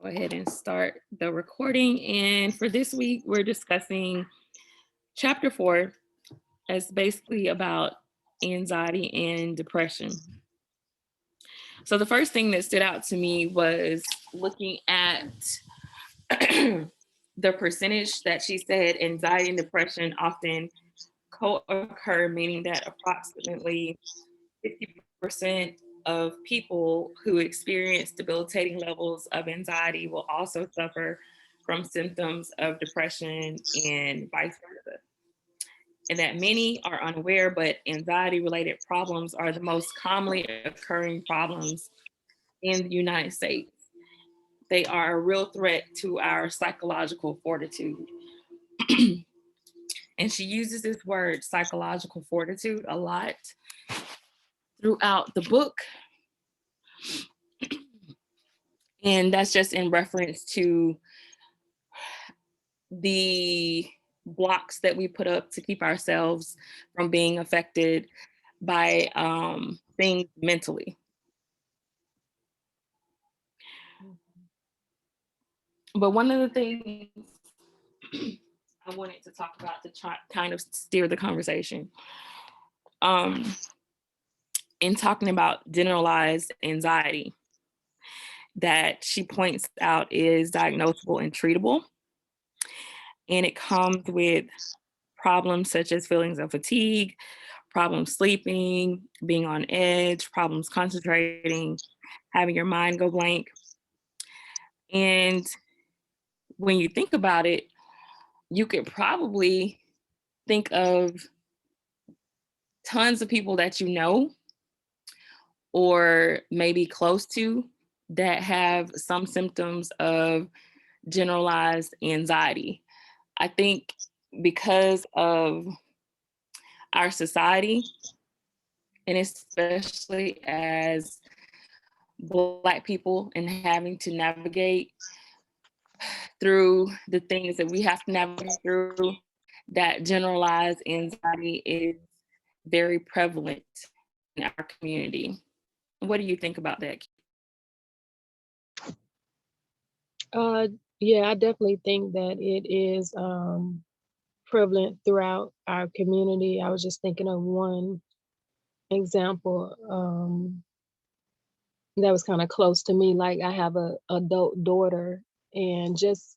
ahead and start the recording. And for this week, we're discussing chapter 4, as basically about anxiety and depression. So the first thing that stood out to me was looking at the percentage that she said anxiety and depression often co-occur, meaning that approximately 50% of people who experience debilitating levels of anxiety will also suffer from symptoms of depression and vice versa. And that many are unaware, but anxiety related problems are the most commonly occurring problems in the United States. They are a real threat to our psychological fortitude. And she uses this word psychological fortitude a lot throughout the book. And that's just in reference to the blocks that we put up to keep ourselves from being affected by things mentally. But one of the things I wanted to talk about to try kind of steer the conversation in talking about generalized anxiety that she points out is diagnosable and treatable. And it comes with problems such as feelings of fatigue, problems sleeping, being on edge, problems concentrating, having your mind go blank. And when you think about it, you could probably think of tons of people that you know or maybe close to that have some symptoms of generalized anxiety. I think because of our society, and especially as Black people and having to navigate through the things that we have to navigate through, that generalized anxiety is very prevalent in our community. What do you think about that? Uh, yeah, I definitely think that it is prevalent throughout our community. I was just thinking of one example that was kind of close to me. Like I have a adult daughter, and just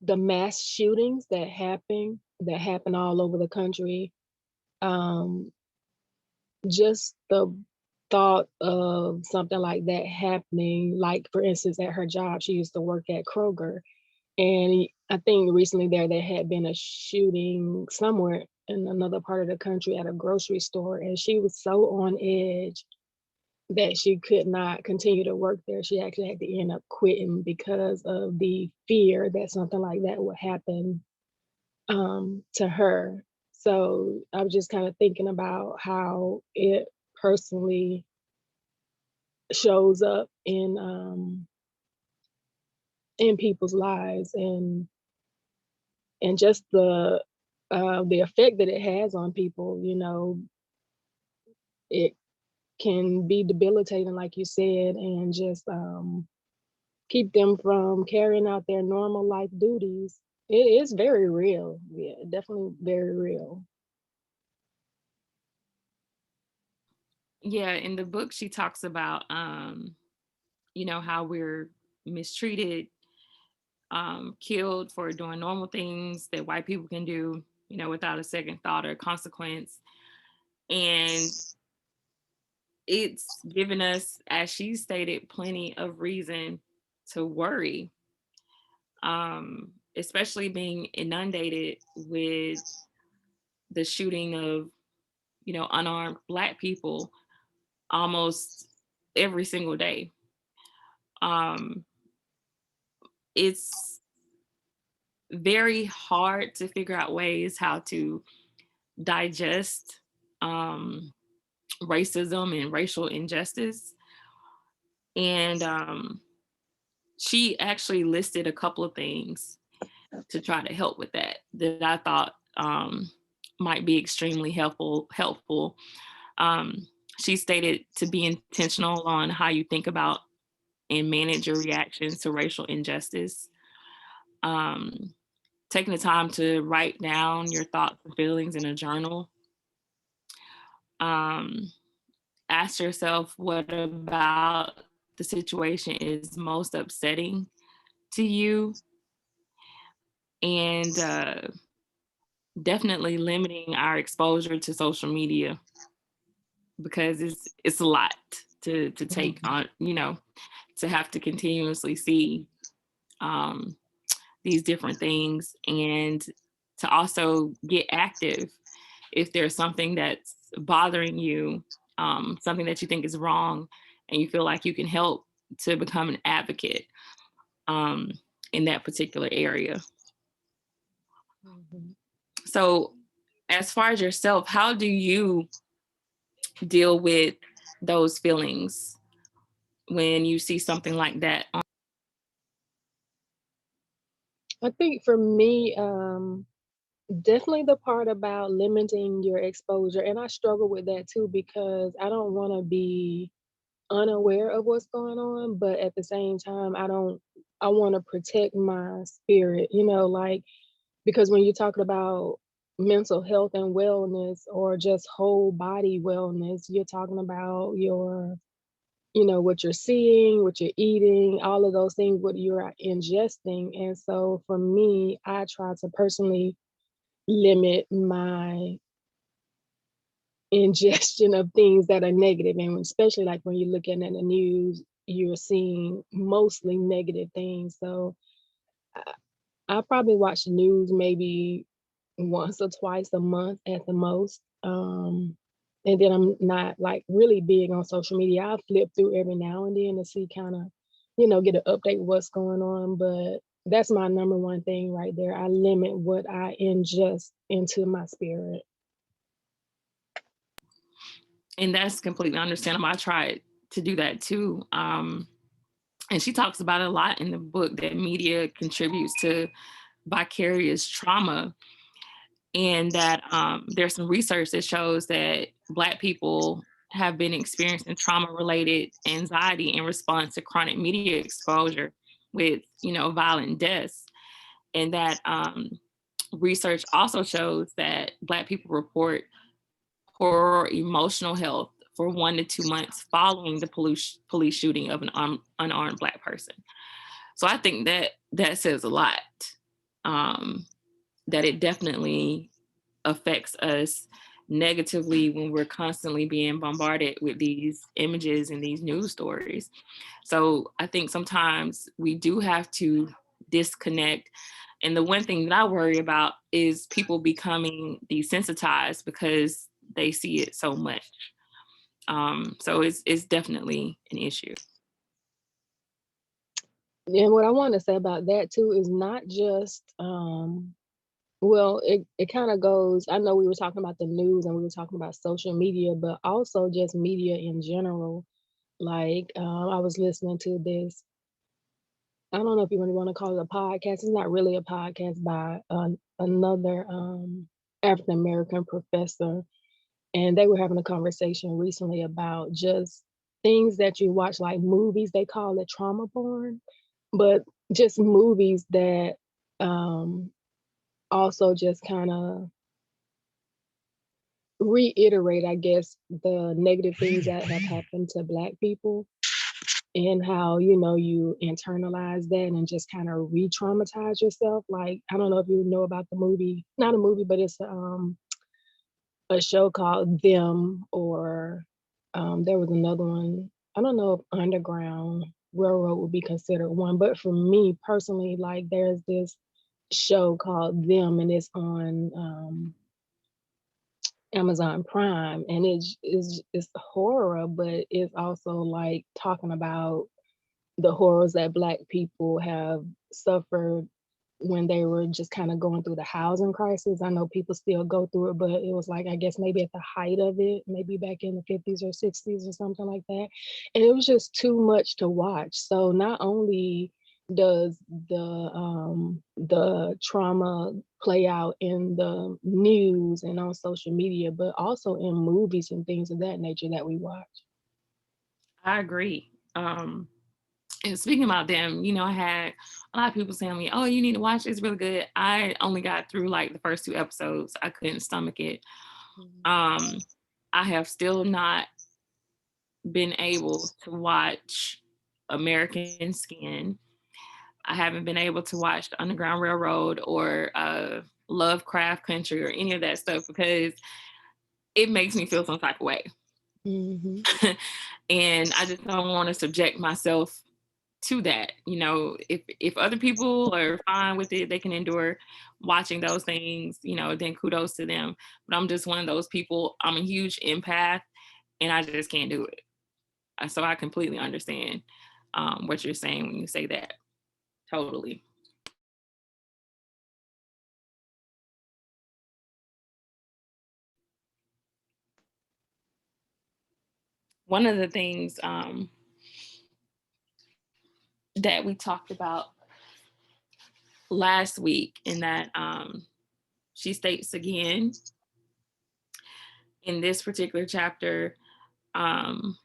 the mass shootings that happen all over the country. Um, just the thought of something like that happening, like for instance, at her job, she used to work at Kroger. And I think recently there had been a shooting somewhere in another part of the country at a grocery store, and she was so on edge that she could not continue to work there. She actually had to end up quitting because of the fear that something like that would happen to her. So I was just kind of thinking about how it personally shows up in people's lives, and just the effect that it has on people. It can be debilitating, like you said, and just keep them from carrying out their normal life duties. It is very real. Yeah, definitely very real. Yeah, in the book she talks about how we're mistreated, killed for doing normal things that white people can do, without a second thought or consequence. And it's given us, as she stated, plenty of reason to worry, especially being inundated with the shooting of, unarmed Black people almost every single day. Um, it's very hard to figure out ways how to digest racism and racial injustice. And she actually listed a couple of things to try to help with that I thought might be extremely helpful. She stated to be intentional on how you think about and manage your reactions to racial injustice. Um, Taking the time to write down your thoughts and feelings in a journal. Um, Ask yourself what about the situation is most upsetting to you, and definitely limiting our exposure to social media because it's a lot to take Mhm. on, to have to continuously see um, these different things, and to also get active if there's something that's bothering you, something that you think is wrong, and you feel like you can help to become an advocate um, in that particular area. Mhm. So, as far as yourself, how do you deal with those feelings when you see something like that? I think for me, definitely the part about limiting your exposure, and I struggle with that too because I don't want to be unaware of what's going on, but at the same time, I want to protect my spirit, like because when you're talking about mental health and wellness or just whole body wellness, you're talking about what you're seeing, what you're eating, all of those things, what you're ingesting. And so for me, I try to personally limit my ingestion of things that are negative. And especially like when you're looking at the news, you're seeing mostly negative things. So I, I probably watch the news maybe once or twice a month at the most. And then I'm not like really big on social media. I flip through every now and then to see kind of, get an update what's going on. But that's my number one thing right there. I limit what I ingest into my spirit. And that's completely understandable. I tried to do that too. And she talks about it a lot in the book that media contributes to vicarious trauma, and that there's some research that shows that Black people have been experiencing trauma related anxiety in response to chronic media exposure with, violent deaths. And that research also shows that Black people report poor emotional health for 1 to 2 months following the police shooting of an unarmed Black person. So I think that that says a lot. Um, that it definitely affects us negatively when we're constantly being bombarded with these images and these news stories. So I think sometimes we do have to disconnect. And the one thing that I worry about is people becoming desensitized because they see it so much. So it's definitely an issue. And what I want to say about that too is not just well, it kind of goes. I know we were talking about the news and we were talking about social media, but also just media in general. Like I was listening to this. I don't know if you really want to call it a podcast. It's not really a podcast by another African American professor, and they were having a conversation recently about just things that you watch, like movies. They call it trauma porn, but just movies that um, also just kind of reiterate, I guess, the negative things that have happened to Black people and how, you internalize that and just kind of re traumatize yourself. Like, I don't know if you know about the movie, not a movie, but it's a show called Them, or there was another one. I don't know if Underground Railroad would be considered one, but for me personally, like, there's this show called Them, and it's on Amazon Prime, and it's horror, but it's also like talking about the horrors that Black people have suffered when they were just kind of going through the housing crisis. I know people still go through it, but it was like, I guess maybe at the height of it, maybe back in the 50s or 60s or something like that. And it was just too much to watch. So not only does the trauma play out in the news and on social media, but also in movies and things of that nature that we watch. I agree. And speaking about them, I had a lot of people saying to me, "Oh, you need to watch it. It's really good." I only got through like the first 2 episodes. I couldn't stomach it. Mhm. Um, I have still not been able to watch American Skin. I haven't been able to watch the Underground Railroad or Lovecraft Country or any of that stuff because it makes me feel some type of way. Mhm. And I just don't want to subject myself to that. If other people are fine with it, they can endure watching those things, then kudos to them. But I'm just one of those people. I'm a huge empath and I just can't do it. So I completely understand what you're saying when you say that. Totally. One of the things that we talked about last week, and that she states again in this particular chapter, um,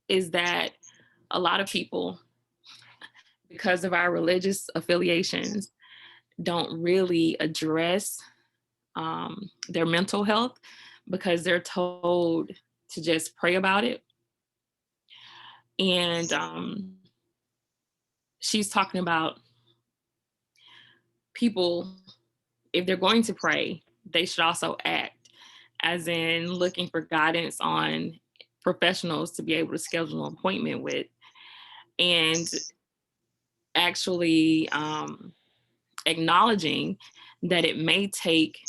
is that a lot of people, because of our religious affiliations, don't really address their mental health because they're told to just pray about it. And she's talking about people, if they're going to pray, they should also act, as in looking for guidance on professionals to be able to schedule an appointment with, and actually acknowledging that it may take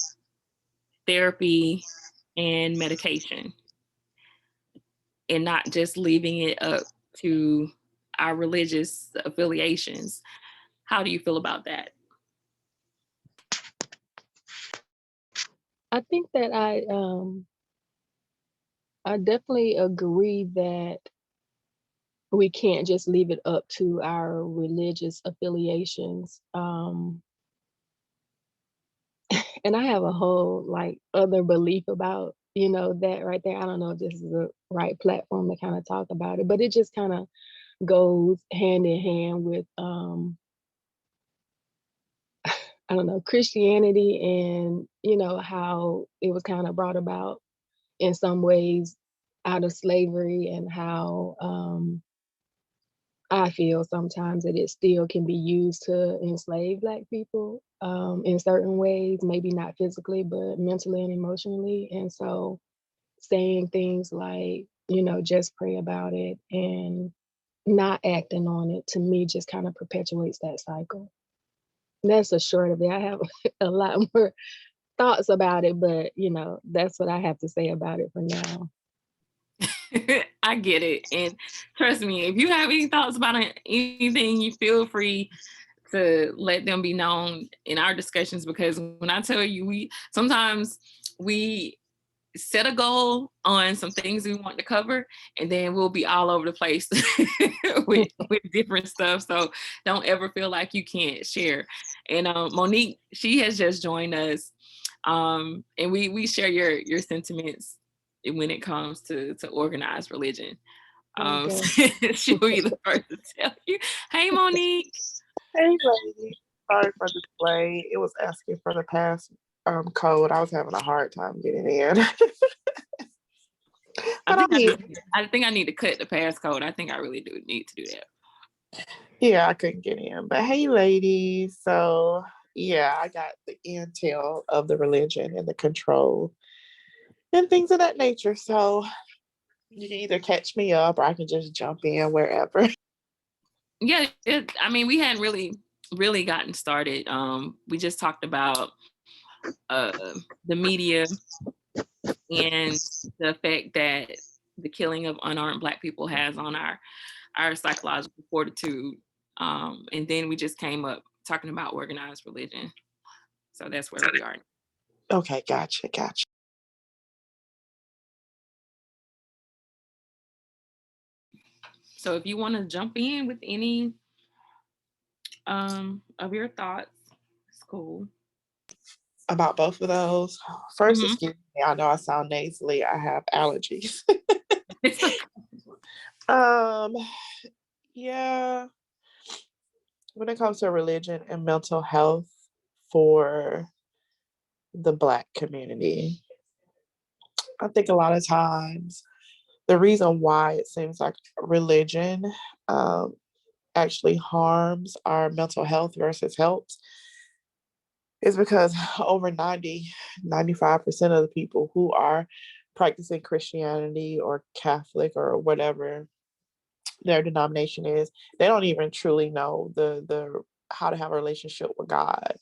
therapy and medication, and not just leaving it up to our religious affiliations. How do you feel about that? I think that I definitely agree that we can't just leave it up to our religious affiliations. And I have a whole like other belief about, that right there. I don't know if this is the right platform to kind of talk about it, but it just kind of goes hand in hand with I don't know, Christianity and, how it was kind of brought about in some ways out of slavery, and how I feel sometimes that it still can be used to enslave Black people in certain ways, maybe not physically, but mentally and emotionally. And so saying things like, just pray about it and not acting on it, to me just kind of perpetuates that cycle. That's a short of it. I have a lot more thoughts about it, but that's what I have to say about it for now. I get it. And trust me, if you have any thoughts about anything, you feel free to let them be known in our discussions, because when I tell you, we sometimes we set a goal on some things we want to cover, and then we'll be all over the place with different stuff. So don't ever feel like you can't share. And Monique, she has just joined us, and we share your sentiments when it comes to organized religion. Okay. She'll be the first to tell you. Hey, Monique. Hey, lady. Sorry for the delay. It was asking for the pass code. I was having a hard time getting in, I but think I'm I here. need. I think I need to cut the passcode. I think I really do need to do that. Yeah, I couldn't get in. But hey, ladies. So, yeah, I got the intel of the religion and the control and things of that nature. So, you can either catch me up or I can just jump in wherever. Yeah, I mean, we hadn't really gotten started. We just talked about the media and the effect that the killing of unarmed Black people has on our psychological fortitude. And then we just came up talking about organized religion. So that's where we are. Okay, gotcha, gotcha. So if you want to jump in with any of your thoughts, it's cool. About both of those. First, Hmm. excuse me. I know I sound nasally. I have allergies. It's okay. um, Yeah, when it comes to religion and mental health for the Black community, I think a lot of times the reason why it seems like religion um, actually harms our mental health versus helps is because over 95% of the people who are practicing Christianity or Catholic or whatever their denomination is, they don't even truly know the how to have a relationship with God,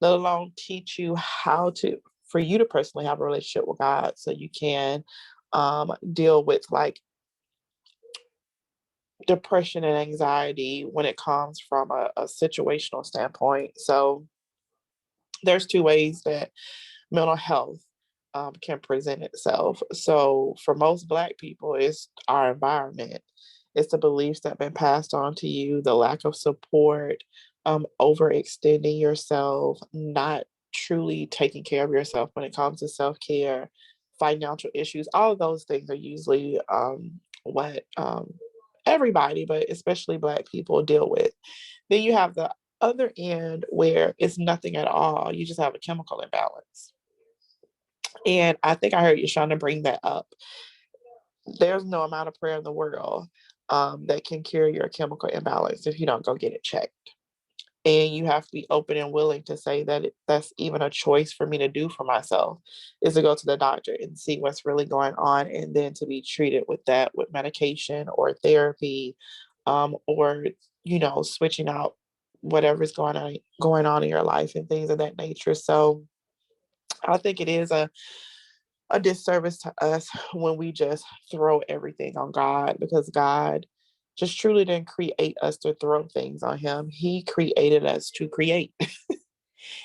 let alone teach you how to for you to personally have a relationship with God so you can deal with like depression and anxiety when it comes from a situational standpoint. So there's two ways that mental health can present itself. So for most Black people, it's our environment. It's the beliefs that have been passed on to you, the lack of support, overextending yourself, not truly taking care of yourself when it comes to self-care, financial issues. All of those things are usually what everybody, but especially Black people, deal with. Then you have the other end where it's nothing at all. You just have a chemical imbalance. And I think I heard you trying to bring that up. There's no amount of prayer in the world that can cure your chemical imbalance if you don't go get it checked. And you have to be open and willing to say that that's even a choice for me to do for myself is to go to the doctor and see what's really going on and then to be treated with that with medication or therapy or switching out whatever's going on in your life and things of that nature. So I think it is a disservice to us when we just throw everything on God because God just truly didn't create us to throw things on him. He created us to create.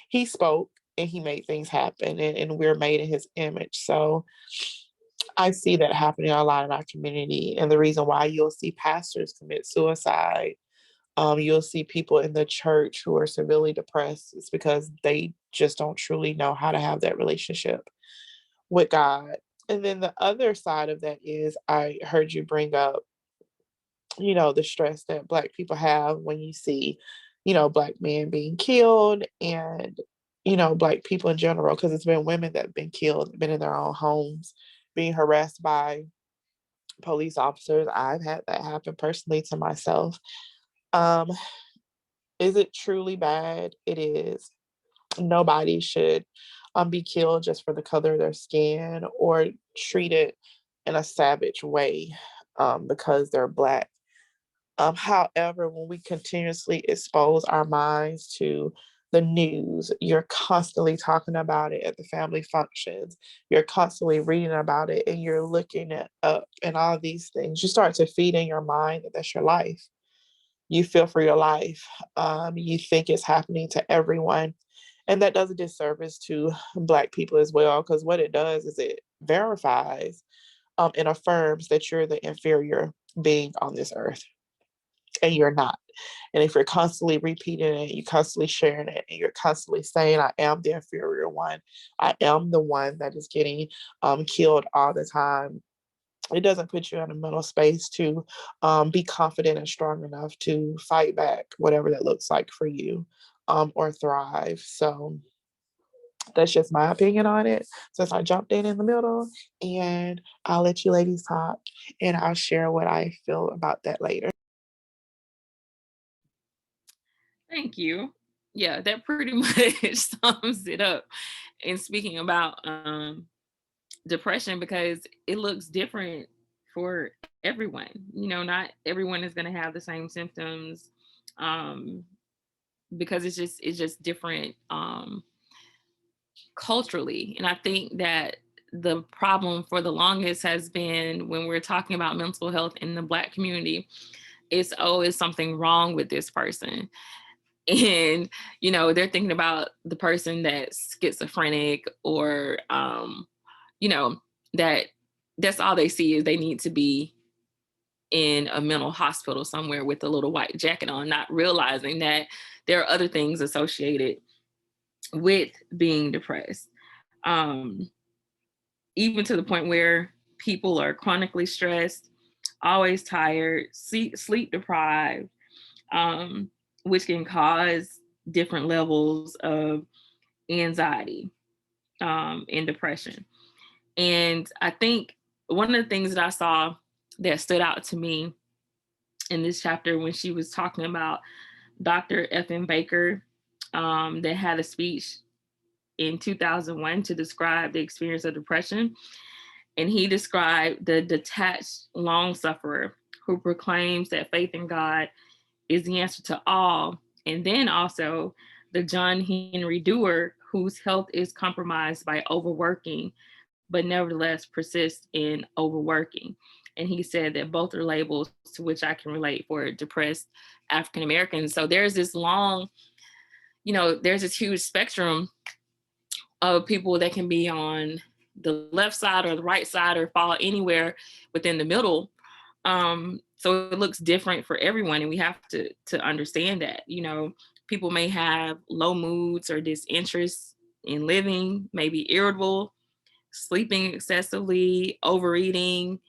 He spoke and he made things happen and we're made in his image. So I see that happening a lot in our community. And the reason why you'll see pastors commit suicide, you'll see people in the church who are severely depressed is because they just don't truly know how to have that relationship with God. And then the other side of that is I heard you bring up, the stress that Black people have when you see, Black men being killed and, Black people in general, because it's been women that have been killed, been in their own homes, being harassed by police officers. I've had that happen personally to myself. Um, is it truly bad? It is. Nobody should be killed just for the color of their skin or treated in a savage way because they're Black. However, when we continuously expose our minds to the news, you're constantly talking about it at the family functions, you're constantly reading about it, and you're looking it up and all of these things, you start to feed in your mind that that's your life. You feel for your life. You think it's happening to everyone. And that does a disservice to Black people as well, because what it does is it verifies and affirms that you're the inferior being on this earth and you're not. And if you're constantly repeating it, you're constantly sharing it, and you're constantly saying, I am the inferior one, I am the one that is getting killed all the time, it doesn't put you in a mental space to be confident and strong enough to fight back, whatever that looks like for you, or thrive. So that's just my opinion on it. Since I jumped in the middle, and I'll let you ladies talk, and I'll share what I feel about that later. Thank you. Yeah, that pretty much sums it up. And speaking about depression, because it looks different for everyone. Not everyone is going to have the same symptoms, um, because it's just different culturally. And I think that the problem for the longest has been when we're talking about mental health in the Black community, it's always something wrong with this person. And they're thinking about the person that's schizophrenic or you know that that's all they see is they need to be in a mental hospital somewhere with a little white jacket on, not realizing that there are other things associated with being depressed, even to the point where people are chronically stressed, always tired, sleep deprived, um, which can cause different levels of anxiety and depression. And I think one of the things that I saw that stood out to me in this chapter when she was talking about Dr. F.M. Baker, that had a speech in 2001 to describe the experience of depression. And he described the detached long sufferer who proclaims that faith in God is the answer to all. And then also the John Henry Doer, whose health is compromised by overworking, but nevertheless persists in overworking. And he said that both are labels to which I can relate for depressed African Americans. So there's this long, there's this huge spectrum of people that can be on the left side or the right side or fall anywhere within the middle. So it looks different for everyone, and we have to understand that. People may have low moods or disinterest in living, maybe irritable, sleeping excessively, overeating.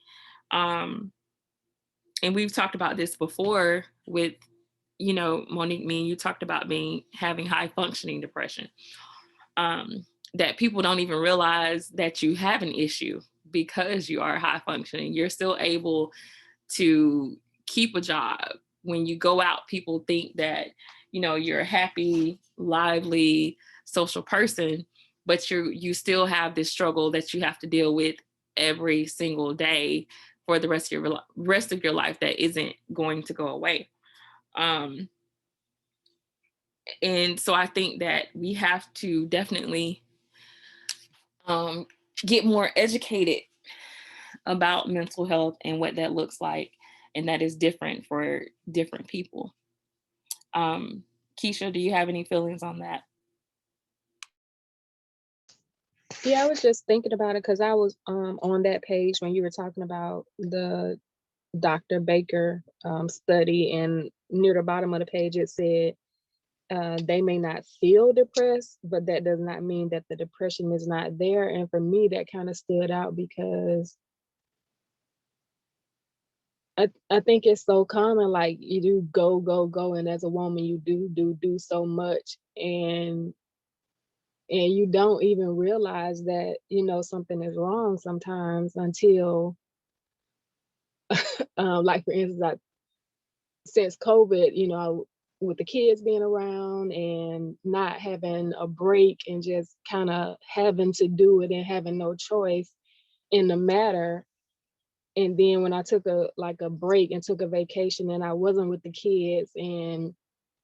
Um, and we've talked about this before with, Monique, me and you talked about having high functioning depression. That people don't even realize that you have an issue because you are high functioning. You're still able to keep a job. When you go out, people think that, you're a happy, lively, social person, but you still have this struggle that you have to deal with every single day for the rest of your life that isn't going to go away. And so I think that we have to definitely get more educated about mental health and what that looks like, and that is different for different people. Keisha, do you have any feelings on that? Yeah, I was just thinking about it because I was on that page when you were talking about the Dr. Baker study, and near the bottom of the page it said they may not feel depressed, but that does not mean that the depression is not there. And for me, that kind of stood out because I think it's so common. Like, you do go, go, go, and as a woman, you do so much, and you don't even realize that something is wrong sometimes until like, for instance, since COVID, with the kids being around and not having a break and just kind of having to do it and having no choice in the matter. And then when I took a break and took a vacation and I wasn't with the kids and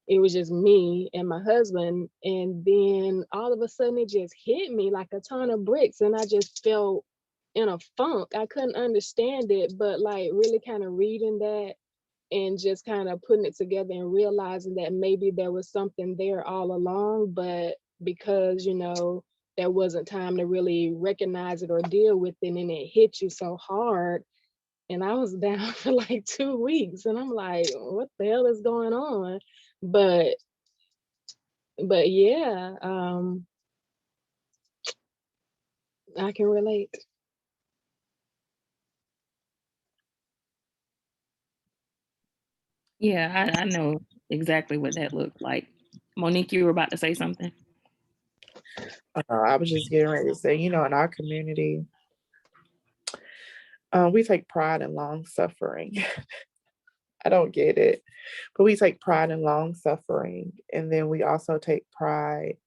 it was just me and my husband, and then all of a sudden it just hit me like a ton of bricks and I just felt in a funk. I couldn't understand it, but like really kind of reading that and just kind of putting it together and realizing that maybe there was something there all along, but because there wasn't time to really recognize it or deal with it, and it hit you so hard. And I was down for like 2 weeks and I'm like, what the hell is going on? But yeah, I can relate. Yeah, I know exactly what that looked like. Monique, you were about to say something. I was just getting ready to say, in our community, we take pride in long suffering. I don't get it, but we take pride in long suffering, and then we also take pride.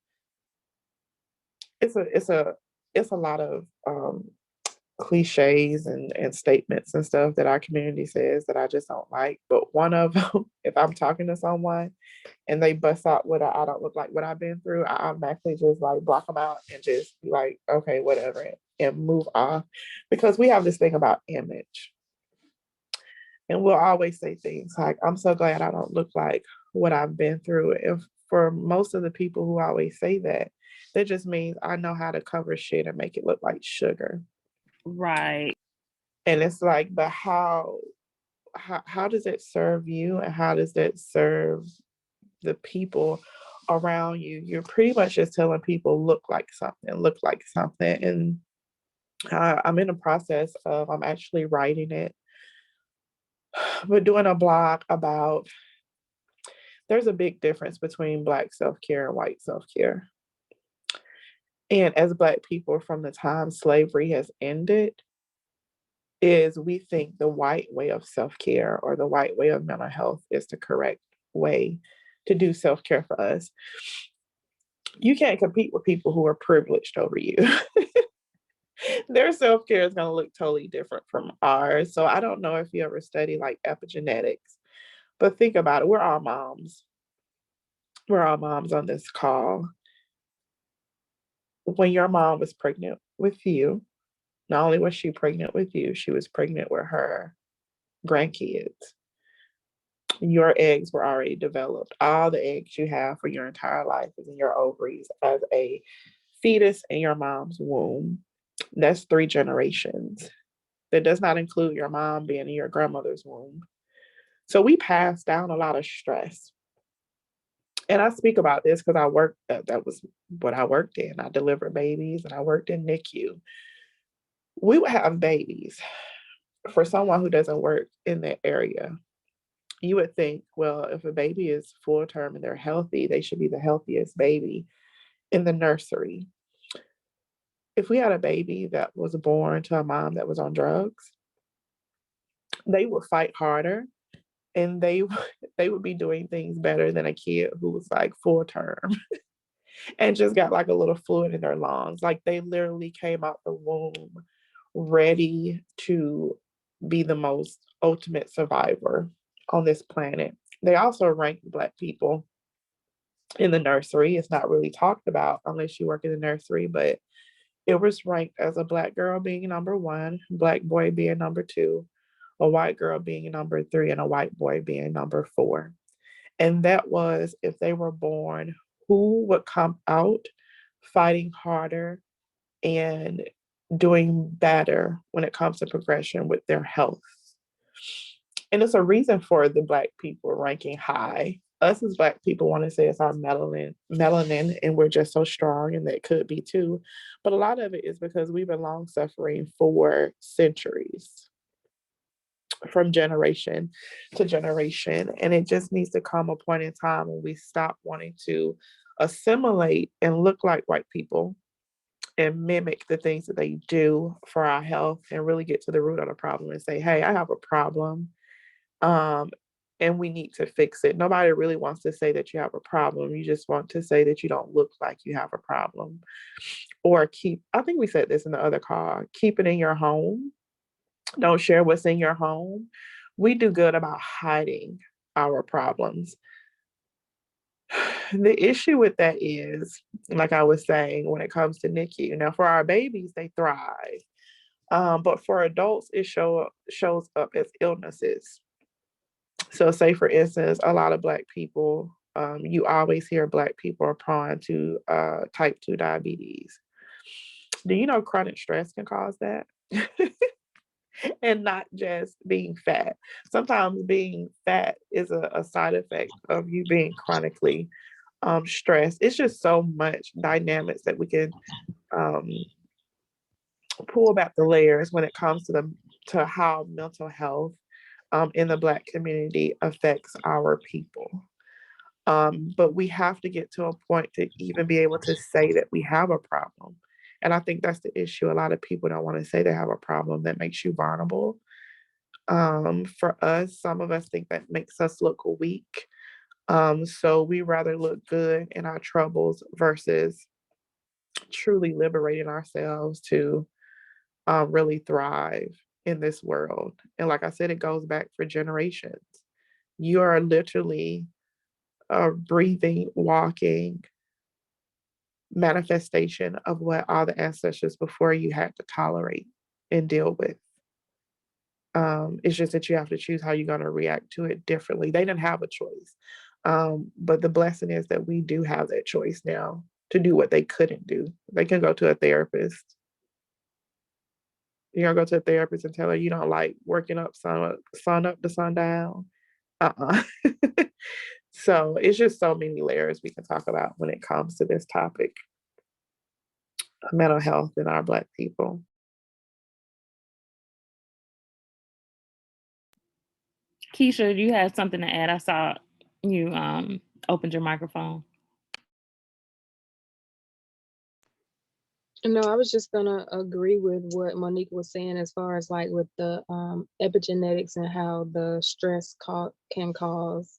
It's a lot of cliches and statements and stuff that our community says that I just don't like. But one of them, if I'm talking to someone and they bust out what I don't look like what I've been through, I automatically just like block them out and just be like, okay, whatever, and move on. Because we have this thing about image. And we'll always say things like, I'm so glad I don't look like what I've been through. If for most of the people who always say that, that just means I know how to cover shit and make it look like sugar. Right. And it's like, but how does it serve you, and how does that serve the people around you? You're pretty much just telling people look like something. And I'm in the process of, I'm actually writing it. We're doing a blog about there's a big difference between Black self care and white self care. And as Black people, from the time slavery has ended, is we think the white way of self care or the white way of mental health is the correct way to do self care for us. You can't compete with people who are privileged over you. Their self care is going to look totally different from ours. So I don't know if you ever study like epigenetics, but think about it. We're all moms. We're all moms on this call. When your mom was pregnant with you, not only was she pregnant with you, she was pregnant with her grandkids. Your eggs were already developed. All the eggs you have for your entire life is in your ovaries as a fetus in your mom's womb. That's 3 generations. That does not include your mom being in your grandmother's womb. So we pass down a lot of stress. And I speak about this because I worked, that was what I worked in. I delivered babies and I worked in NICU. We would have babies. For someone who doesn't work in that area, you would think, well, if a baby is full term and they're healthy, they should be the healthiest baby in the nursery. If we had a baby that was born to a mom that was on drugs, they would fight harder and they would be doing things better than a kid who was like full term and just got like a little fluid in their lungs. Like they literally came out the womb ready to be the most ultimate survivor on this planet. They also rank Black people in the nursery. It's not really talked about unless you work in the nursery, but it was ranked as a Black girl being number one, Black boy being number two, a white girl being number three, and a white boy being number four. And that was if they were born, who would come out fighting harder and doing better when it comes to progression with their health. And it's a reason for the Black people ranking high. Us as Black people want to say it's our melanin, and we're just so strong, and that could be too. But a lot of it is because we've been long suffering for centuries, from generation to generation. And it just needs to come a point in time when we stop wanting to assimilate and look like white people and mimic the things that they do for our health and really get to the root of the problem and say, hey, I have a problem. Um, and we need to fix it. Nobody really wants to say that you have a problem. You just want to say that you don't look like you have a problem. Or I think we said this in the other call, keep it in your home. Don't share what's in your home. We do good about hiding our problems. The issue with that is, like I was saying, when it comes to NICU, now for our babies, they thrive. But for adults, it shows up as illnesses. So, say for instance, a lot of Black people, you always hear Black people are prone to type 2 diabetes. Do you know chronic stress can cause that? And not just being fat. Sometimes being fat is a side effect of you being chronically stressed. It's just so much dynamics that we can um, pull back the layers when it comes to how mental health in the Black community affects our people. But we have to get to a point to even be able to say that we have a problem. And I think that's the issue. A lot of people don't want to say they have a problem that makes you vulnerable. For us, some of us think that makes us look weak. So we rather look good in our troubles versus truly liberating ourselves to really thrive in this world. And like I said, it goes back for generations. You are literally a breathing, walking manifestation of what all the ancestors before you had to tolerate and deal with. It's just that you have to choose how you're going to react to it differently. They didn't have a choice. But the blessing is that we do have that choice now to do what they couldn't do. They can go to a therapist. You're gonna go to a therapist and tell her you don't like working up sun up to sundown. Uh-uh. So it's just so many layers we can talk about when it comes to this topic of mental health in our Black people. Keisha, you had something to add. I saw you opened your microphone. No, I was just gonna agree with what Monique was saying as far as like with the epigenetics and how the stress can cause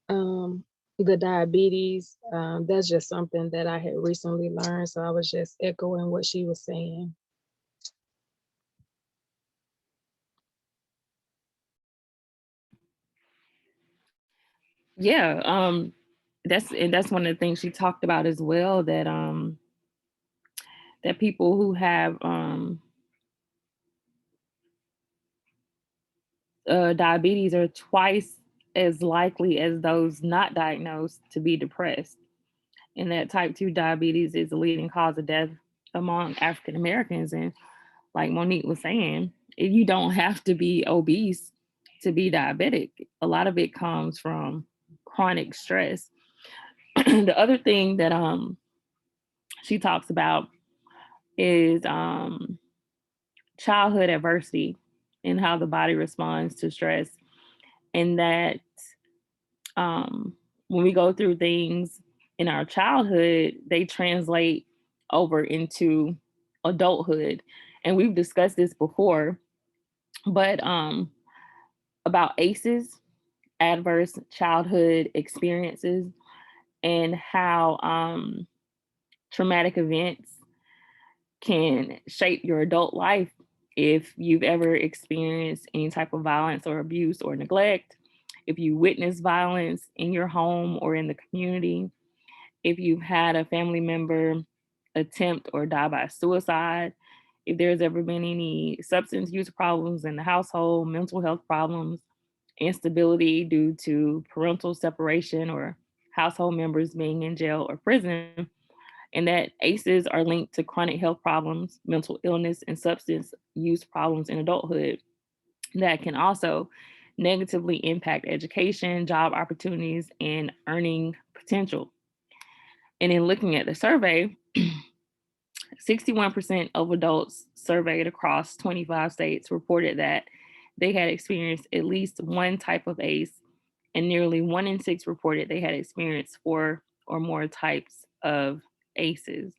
the diabetes. That's just something that I had recently learned. So I was just echoing what she was saying. Yeah, that's one of the things she talked about as well, that people who have diabetes are twice as likely as those not diagnosed to be depressed, and that type 2 diabetes is the leading cause of death among African Americans. And like Monique was saying, you don't have to be obese to be diabetic. A lot of it comes from chronic stress. The other thing that she talks about is childhood adversity and how the body responds to stress, and that um, when we go through things in our childhood, they translate over into adulthood. And we've discussed this before, but about ACEs, adverse childhood experiences, and how traumatic events can shape your adult life if you've ever experienced any type of violence or abuse or neglect, if you witness violence in your home or in the community, if you've had a family member attempt or die by suicide, if there's ever been any substance use problems in the household, mental health problems, instability due to parental separation or household members being in jail or prison, and that ACEs are linked to chronic health problems, mental illness, and substance use problems in adulthood that can also negatively impact education, job opportunities, and earning potential. And in looking at the survey, 61% of adults surveyed across 25 states reported that they had experienced at least one type of ACE, and nearly 1 in 6 reported they had experienced 4 or more types of ACEs.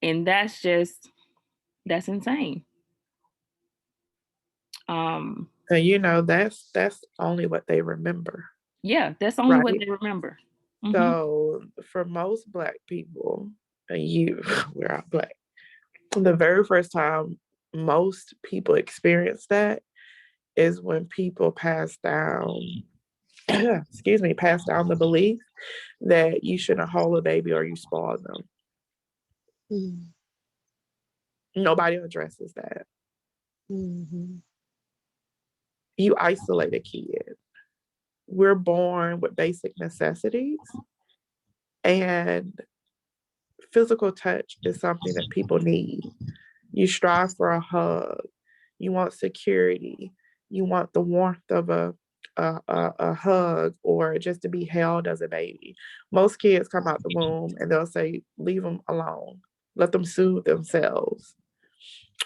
And that's insane. Um, And you know, that's only what they remember, yeah, that's only what right? they remember. Hmm. So for most Black people, and you, we're all Black, the very first time most people experience that is when people pass down, excuse me, pass down the belief that you shouldn't hold a baby or you spoil them. Mm-hmm. Nobody addresses that. Mm-hmm. You isolate a kid. We're born with basic necessities, and physical touch is something that people need. You strive for a hug. You want security. You want the warmth of a hug or just to be held as a baby. Most kids come out the womb and they'll say, leave them alone. Let them soothe themselves.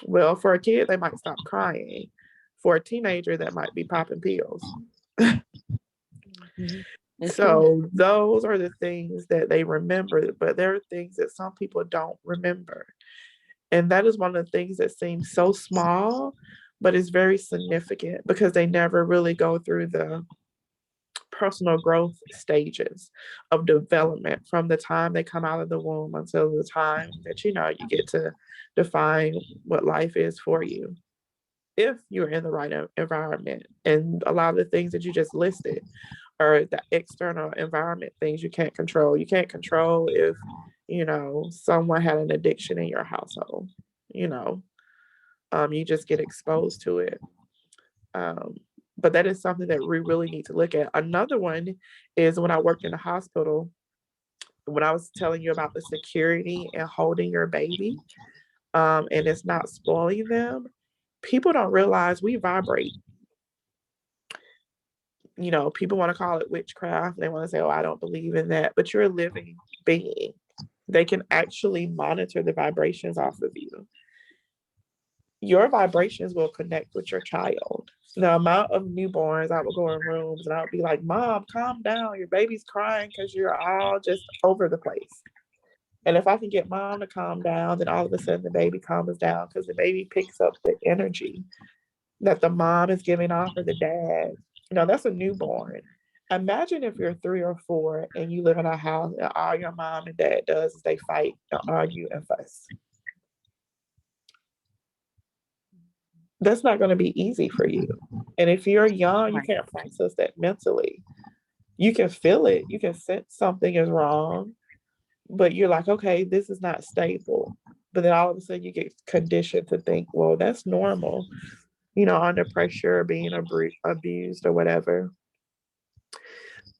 Well, for a kid, they might stop crying. For a teenager, that might be popping pills. Mm-hmm. That's true. So those are the things that they remember, but there are things that some people don't remember. And that is one of the things that seems so small, but is very significant because they never really go through the personal growth stages of development from the time they come out of the womb until the time that you get to define what life is for you if you're in the right environment. And a lot of the things that you just listed are the external environment things you can't control. You can't control if someone had an addiction in your household. you know you just get exposed to it. um, but that is something that we really need to look at. Another one is when I worked in the hospital, when I was telling you about the security and holding your baby, and it's not spoiling them. People don't realize we vibrate. People want to call it witchcraft. They want to say, oh, I don't believe in that. But you're a living being. They can actually monitor the vibrations off of you. Your vibrations will connect with your child. The amount of newborns, I would go in rooms and I would be like, Mom, calm down. Your baby's crying because you're all just over the place. And if I can get mom to calm down, then all of a sudden the baby calms down because the baby picks up the energy that the mom is giving off or the dad. That's a newborn. Imagine if you're 3 or 4 and you live in a house and all your mom and dad does is they fight and argue and fuss. That's not going to be easy for you. And if you're young, you Right. can't process that mentally. You can feel it, you can sense something is wrong, but you're like, okay, this is not stable. But then all of a sudden you get conditioned to think, well, that's normal, under pressure, being abused or whatever.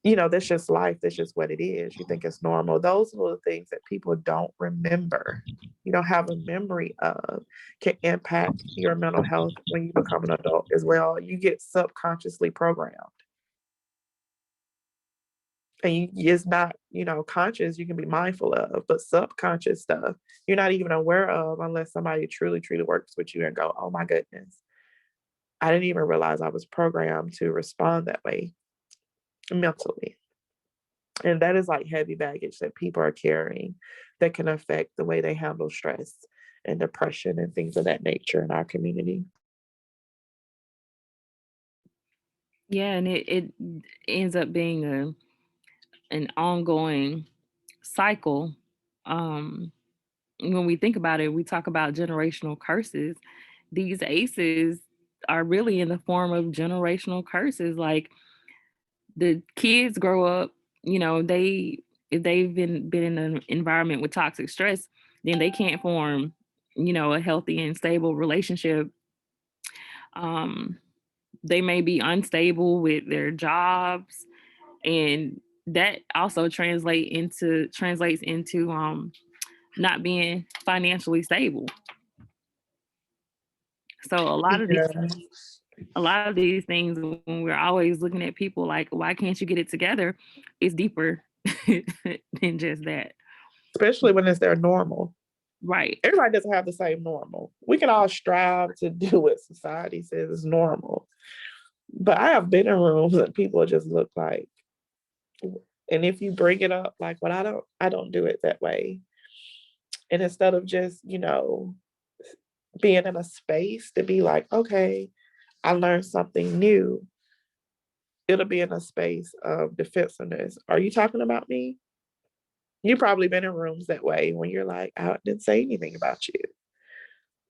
That's just life. That's just what it is. You think it's normal. Those are the things that people don't remember, you don't have a memory of, can impact your mental health when you become an adult as well. You get subconsciously programmed. And it's not, conscious, you can be mindful of, but subconscious stuff you're not even aware of unless somebody truly, truly works with you and go, oh my goodness, I didn't even realize I was programmed to respond that way mentally. And that is like heavy baggage that people are carrying that can affect the way they handle stress and depression and things of that nature in our community. Yeah, and it ends up being an ongoing cycle. Um, when we think about it, we talk about generational curses. These aces are really in the form of generational curses. Like the kids grow up, they if they've been in an environment with toxic stress, then they can't form, a healthy and stable relationship. Um, they may be unstable with their jobs, and that also translates into not being financially stable. So Yeah, a lot of these things, when we're always looking at people like, why can't you get it together, it's deeper than just that. especially when it's their normal. Right. Everybody doesn't have the same normal. We can all strive to do what society says is normal. But I have been in rooms and people just look like, and if you bring it up, like, well, I don't do it that way. And instead of just, being in a space to be like, okay, I learned something new, it'll be in a space of defensiveness. Are you talking about me? You've probably been in rooms that way when you're like, I didn't say anything about you.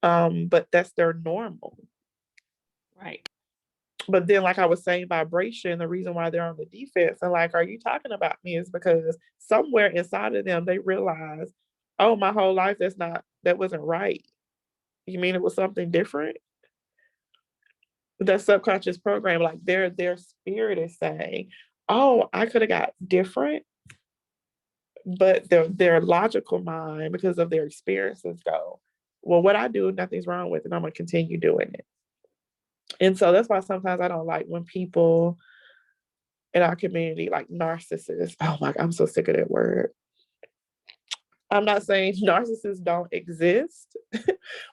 But that's their normal. Right. But then, like I was saying, vibration, the reason why they're on the defense and like, are you talking about me, is because somewhere inside of them they realize, oh, my whole life that wasn't right. You mean it was something different? That subconscious program, like their spirit is saying, oh, I could have got different, but their logical mind, because of their experiences, go, well, what I do, nothing's wrong with it. I'm gonna continue doing it. And so that's why sometimes I don't like when people in our community, like narcissists. Oh my, I'm so sick of that word. I'm not saying narcissists don't exist,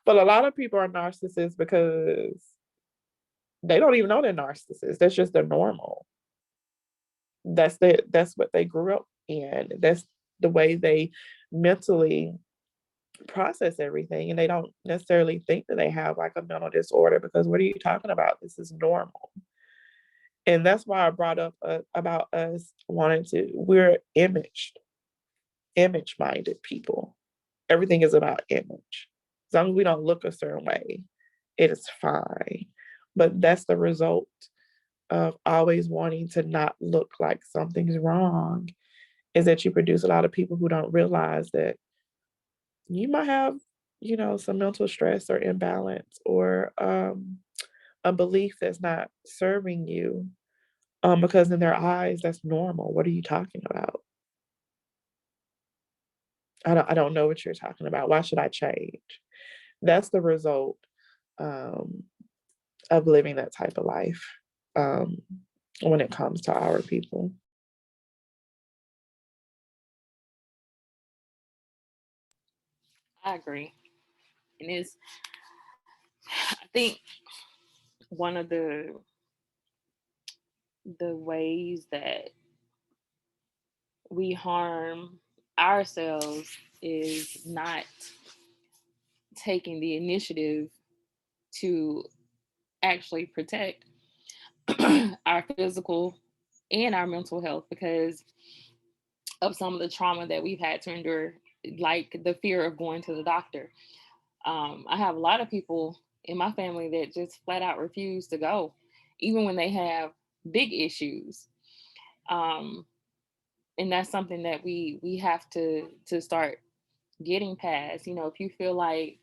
but a lot of people are narcissists because they don't even know they're narcissists. That's just their normal. That's what they grew up in. That's the way they mentally process everything, and they don't necessarily think that they have like a mental disorder, because what are you talking about? This is normal. And that's why I brought up about us wanting to, we're image minded people. Everything is about image. As long as we don't look a certain way, it is fine. But that's the result of always wanting to not look like something's wrong, is that you produce a lot of people who don't realize that you might have, some mental stress or imbalance, or a belief that's not serving you, because in their eyes, that's normal. What are you talking about? I don't know what you're talking about. Why should I change? That's the result, um, of living that type of life, um, when it comes to our people. I agree. And it's, I think one of the ways that we harm ourselves is not taking the initiative to actually protect our physical and our mental health because of some of the trauma that we've had to endure, like the fear of going to the doctor. I have a lot of people in my family that just flat out refuse to go, even when they have big issues. Um, and that's something that we have to start getting past. You know, if you feel like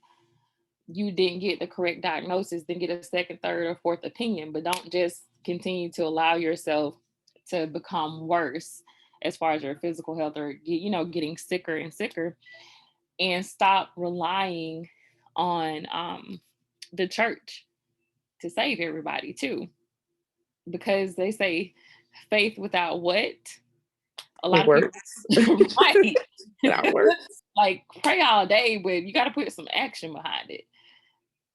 you didn't get the correct diagnosis, then get a second, third, or fourth opinion, but don't just continue to allow yourself to become worse as far as your physical health or getting sicker and sicker, and stop relying on the church to save everybody too, because they say faith without what a It lot of people works. right That works. like pray all day, but you got to put some action behind it,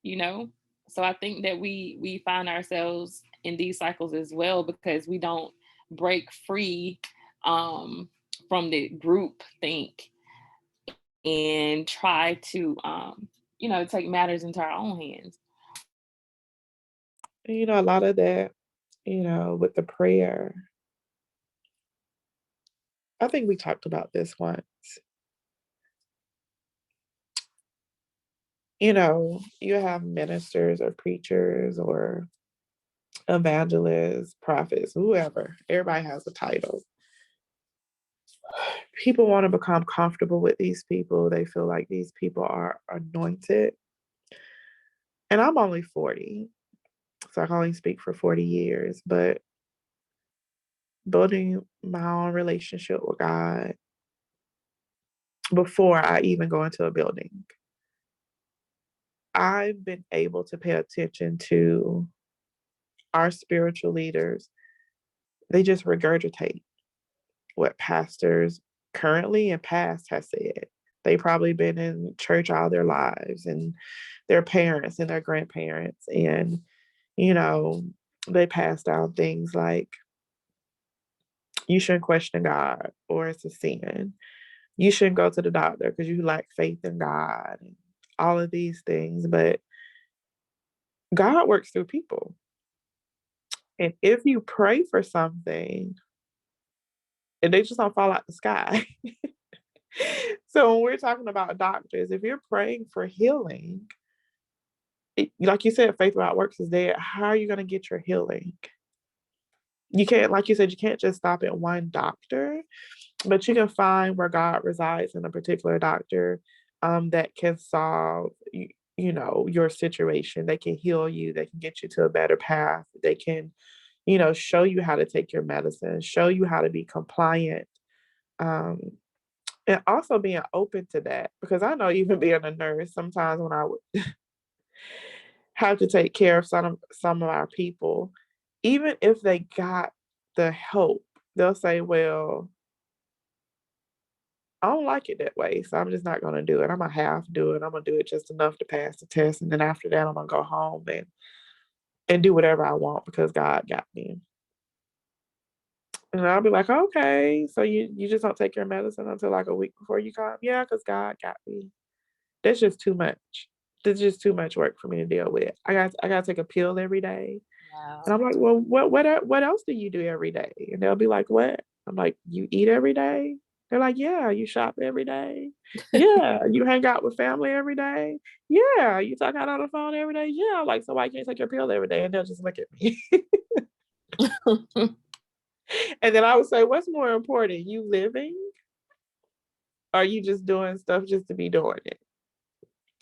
you know. So I think that we find ourselves in these cycles as well because we don't break free um from the group think and try to take matters into our own hands. And, a lot of that, with the prayer, I think we talked about this once. You have ministers or preachers or evangelists, prophets, whoever. Everybody has a title. People want to become comfortable with these people. They feel like these people are anointed. And I'm only 40, so I can only speak for 40 years, but building my own relationship with God before I even go into a building, I've been able to pay attention to our spiritual leaders. They just regurgitate what pastors currently and past has said. They probably been in church all their lives, and their parents and their grandparents, and you know, they pass down things like you shouldn't question God or it's a sin. You shouldn't go to the doctor because you lack faith in God and all of these things. But God works through people. And if you pray for something, and they just don't fall out the sky. So when we're talking about doctors, if you're praying for healing, like you said, faith without works is dead. How are you going to get your healing? You can't, like you said, you can't just stop at one doctor, but you can find where God resides in a particular doctor that can solve, your situation. They can heal you. They can get you to a better path. They can, show you how to take your medicine, show you how to be compliant. Um, and also being open to that, because I know even being a nurse, sometimes when I would have to take care of some of our people, even if they got the help, they'll say, well, I don't like it that way, so I'm just not gonna do it. I'm gonna half do it. I'm gonna do it just enough to pass the test, and then after that, I'm gonna go home and do whatever I want because God got me. And I'll be like, okay, so you just don't take your medicine until like a week before you come? Yeah, because God got me. That's just too much. That's just too much work for me to deal with. I got to take a pill every day. And Wow. I'm like, well, what else do you do every day? And they'll be like, what? I'm like, you eat every day? They're like, yeah, you shop every day. Yeah, you hang out with family every day. Yeah, you talk out on the phone every day. Yeah, I'm like, so why can't you take your pill every day? And they'll just look at me. And then I would say, what's more important, you living or you just doing stuff just to be doing it?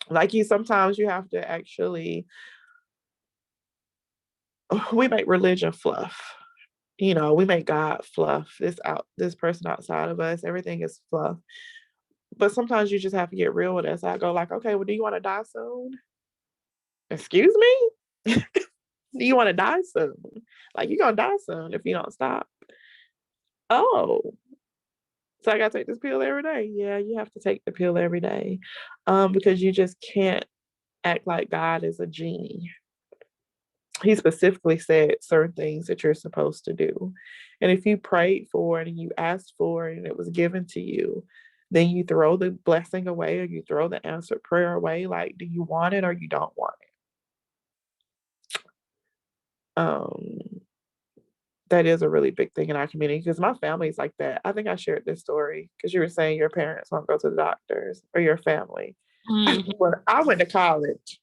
Like sometimes you have to actually, we make religion fluff. We make God fluff. This person outside of us, everything is fluff. But sometimes you just have to get real with us. I go like, okay, well, do you want to die soon? Excuse me? Do you want to die soon? Like, you're gonna die soon if you don't stop. Oh, so I gotta take this pill every day. Yeah, you have to take the pill every day. Because you just can't act like God is a genie. he specifically said certain things that you're supposed to do. And if you prayed for it and you asked for it and it was given to you, then you throw the blessing away or you throw the answered prayer away. Like, do you want it or you don't want it? That is a really big thing in our community because my family's like that. I think I shared this story because you were saying your parents won't go to the doctors or your family. Mhm. When I went to college,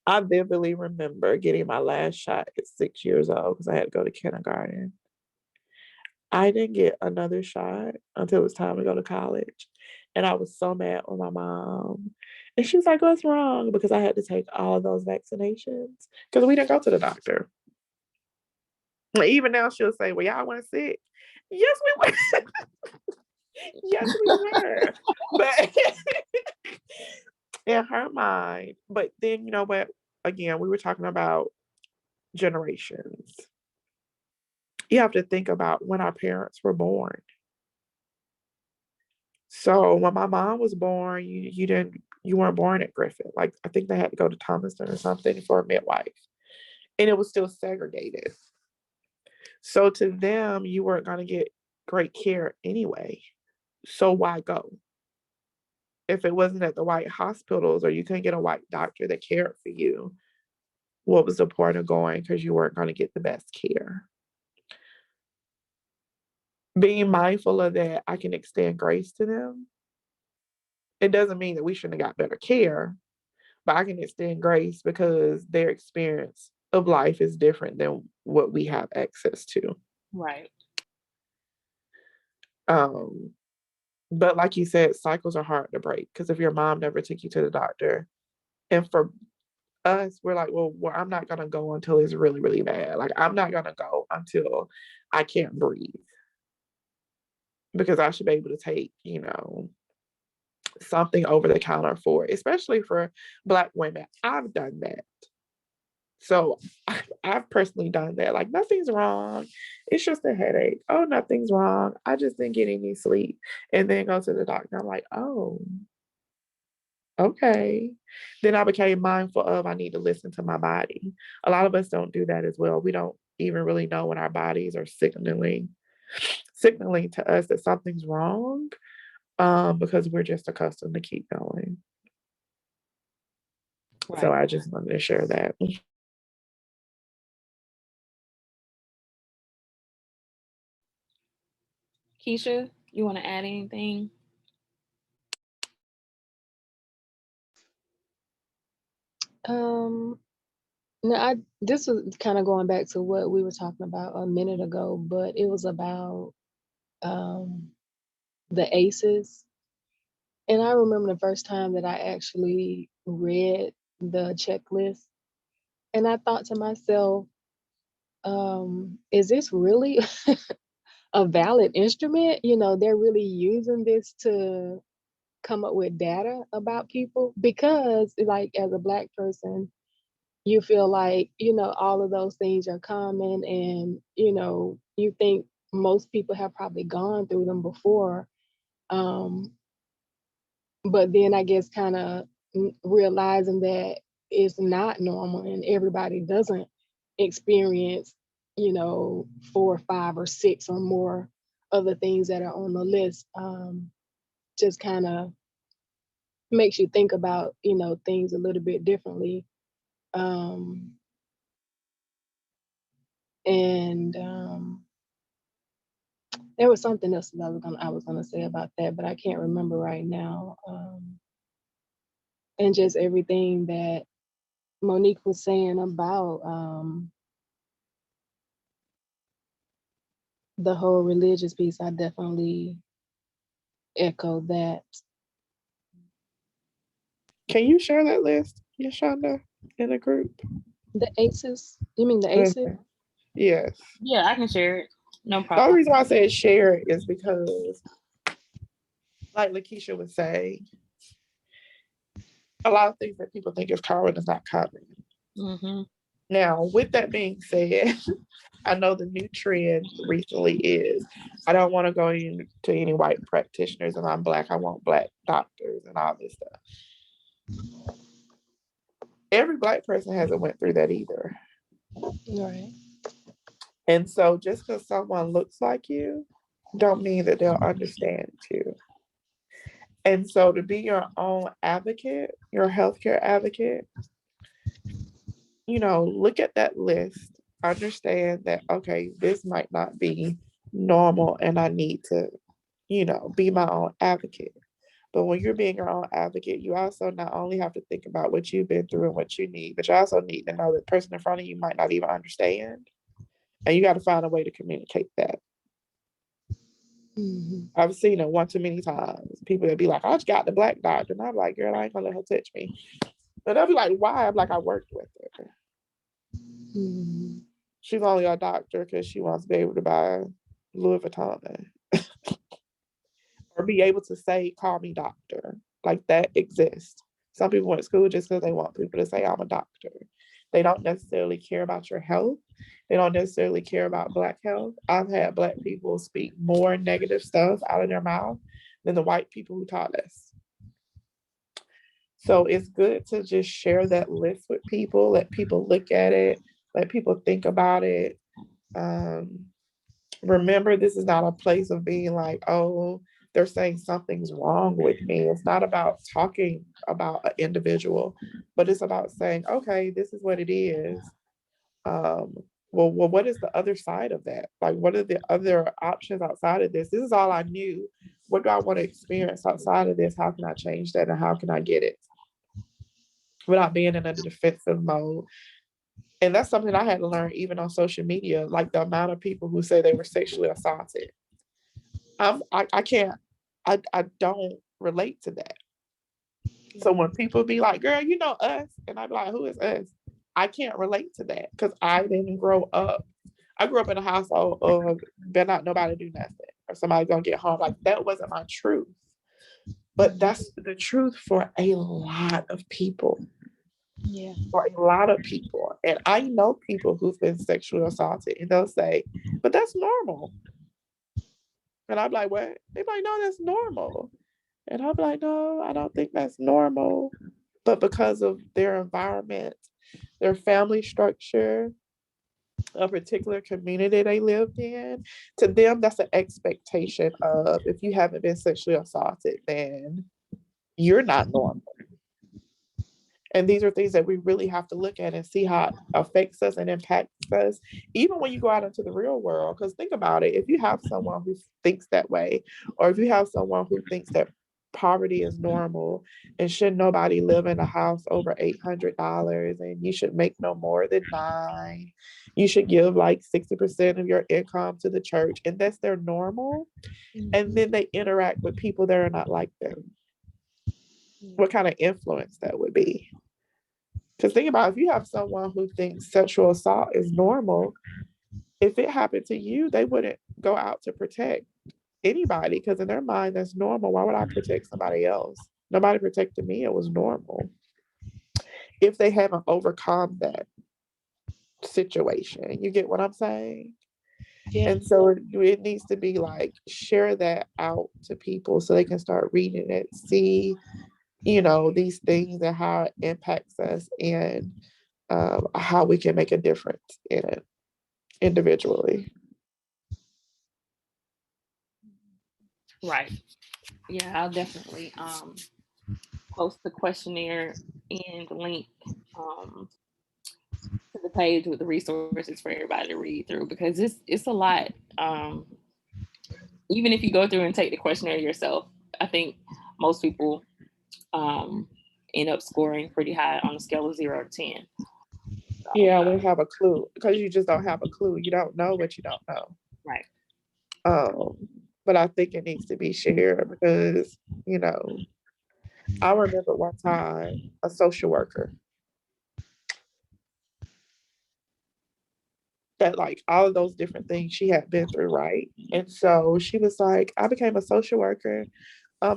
I vividly remember getting my last shot at 6 years old because I had to go to kindergarten. I didn't get another shot until it was time to go to college. And I was so mad with my mom. And she was like, "What's wrong?" Because I had to take all of those vaccinations because we didn't go to the doctor. Even now, she'll say, "Well, y'all weren't sick." Yes, we were. Yes, we were. But in her mind, but then, you know what? Again, we were talking about generations. You have to think about when our parents were born. So when my mom was born, you weren't born at Griffith. Like I think they had to go to Thomaston or something for a midwife. And it was still segregated. So to them, you weren't gonna get great care anyway. So why go? If it wasn't at the white hospitals or you couldn't get a white doctor that cared for you, what was the point of going because you weren't going to get the best care? Being mindful of that, I can extend grace to them. It doesn't mean that we shouldn't have got better care, but I can extend grace because their experience of life is different than what we have access to. Right. Um, but like you said, cycles are hard to break because if your mom never took you to the doctor, and for us, we're like, well, I'm not gonna go until it's really, really bad. Like I'm not gonna go until I can't breathe because I should be able to take, something over the counter for it, especially for Black women. I've done that. So I've personally done that. Like nothing's wrong. It's just a headache. Oh, nothing's wrong. I just didn't get any sleep. And then go to the doctor. I'm like, oh, okay. Then I became mindful of I need to listen to my body. A lot of us don't do that as well. We don't even really know when our bodies are signaling to us that something's wrong, because we're just accustomed to keep going. So Right. I just wanted to share that. Keisha, you want to add anything? Um, no, I this was kind of going back to what we were talking about a minute ago, but it was about um the ACEs. And I remember the first time that I actually read the checklist and I thought to myself, is this really a valid instrument? You know, they're really using this to come up with data about people because like as a Black person, you feel like, all of those things are common and, you think most people have probably gone through them before. Um, but then I guess kind of realizing that it's not normal and everybody doesn't experience, 4, 5, or 6 or more of the things that are on the list. Just kind of makes you think about, things a little bit differently. Um, and There was something else that I was gonna say about that, but I can't remember right now. And just everything that Monique was saying about the whole religious piece, I definitely echo that. Can you share that list, Yashonda, in a group? The ACEs, you mean the ACEs? Okay. Yes. Yeah, I can share it. No The only problem. reason why I said share it is because, like Lakeisha would say, a lot of things that people think is common is not common. Hmm. Now, with that being said, I know the new trend recently is I don't want to go into any white practitioners and I'm Black. I want Black doctors and all this stuff. Every Black person hasn't went through that either. Right. And so just because someone looks like you, don't mean that they'll understand you. And so to be your own advocate, your healthcare advocate, look at that list, understand that, okay, this might not be normal and I need to, be my own advocate. But when you're being your own advocate, you also not only have to think about what you've been through and what you need, but you also need to know that the person in front of you might not even understand. And you got to find a way to communicate that. Mm-hmm. I've seen it one too many times. People that be like, I just got the Black doctor. And I'm like, girl, I ain't gonna let her touch me. And they'll be like, why? I'm like, I worked with her. Mm-hmm. She's only a doctor because she wants to be able to buy Louis Vuitton or be able to say, call me doctor. Like that exists. Some people went to school just because they want people to say, I'm a doctor. They don't necessarily care about your health. They don't necessarily care about Black health. I've had Black people speak more negative stuff out of their mouth than the white people who taught us. So it's good to just share that list with people, let people look at it, let people think about it. Um, Remember, this is not a place of being like, oh, they're saying something's wrong with me. It's not about talking about an individual, but it's about saying, okay, this is what it is. Um, well, what is the other side of that? Like, what are the other options outside of this? This is all I knew. What do I want to experience outside of this? How can I change that? And how can I get it without being in a defensive mode? And that's something I had to learn even on social media, like the amount of people who say they were sexually assaulted. I can't, I don't relate to that. So when people be like, girl, you know us, and I be like, who is us? I can't relate to that because I didn't grow up. I grew up in a household of better not nobody do nothing or somebody gonna get harmed. Like that wasn't my truth. But that's the truth for a lot of people. Yeah. For a lot of people. And I know people who've been sexually assaulted and they'll say, but that's normal. And I'm like, what? They're like, no, that's normal. And I'm like, no, I don't think that's normal. But because of their environment, their family structure, a particular community they lived in, to them, that's an expectation of if you haven't been sexually assaulted, then you're not normal. And these are things that we really have to look at and see how it affects us and impacts us, even when you go out into the real world. Because think about it, if you have someone who thinks that way, or if you have someone who thinks that poverty is normal and should nobody live in a house over $800 and you should make no more than nine, you should give like 60% of your income to the church, and that's their normal. And Mm-hmm. then they interact with people that are not like them. What kind of influence that would be? Because think about if you have someone who thinks sexual assault is normal, if it happened to you, they wouldn't go out to protect anybody because in their mind that's normal. Why would I protect somebody else? Nobody protected me. It was normal. If they haven't overcome that situation, you get what I'm saying? Yeah. And so it needs to be like share that out to people so they can start reading it, see, these things and how it impacts us and how we can make a difference in it individually. Right. Yeah, I'll definitely post the questionnaire and link um, to the page with the resources for everybody to read through because it's a lot. Even if you go through and take the questionnaire yourself, I think most people um, end up scoring pretty high on a scale of 0 to 10. So, Yeah, I won't have a clue because you just don't have a clue. You don't know what you don't know. right. Um, but I think it needs to be shared because, I remember one time a social worker that like all of those different things she had been through, right? And so she was like, I became a social worker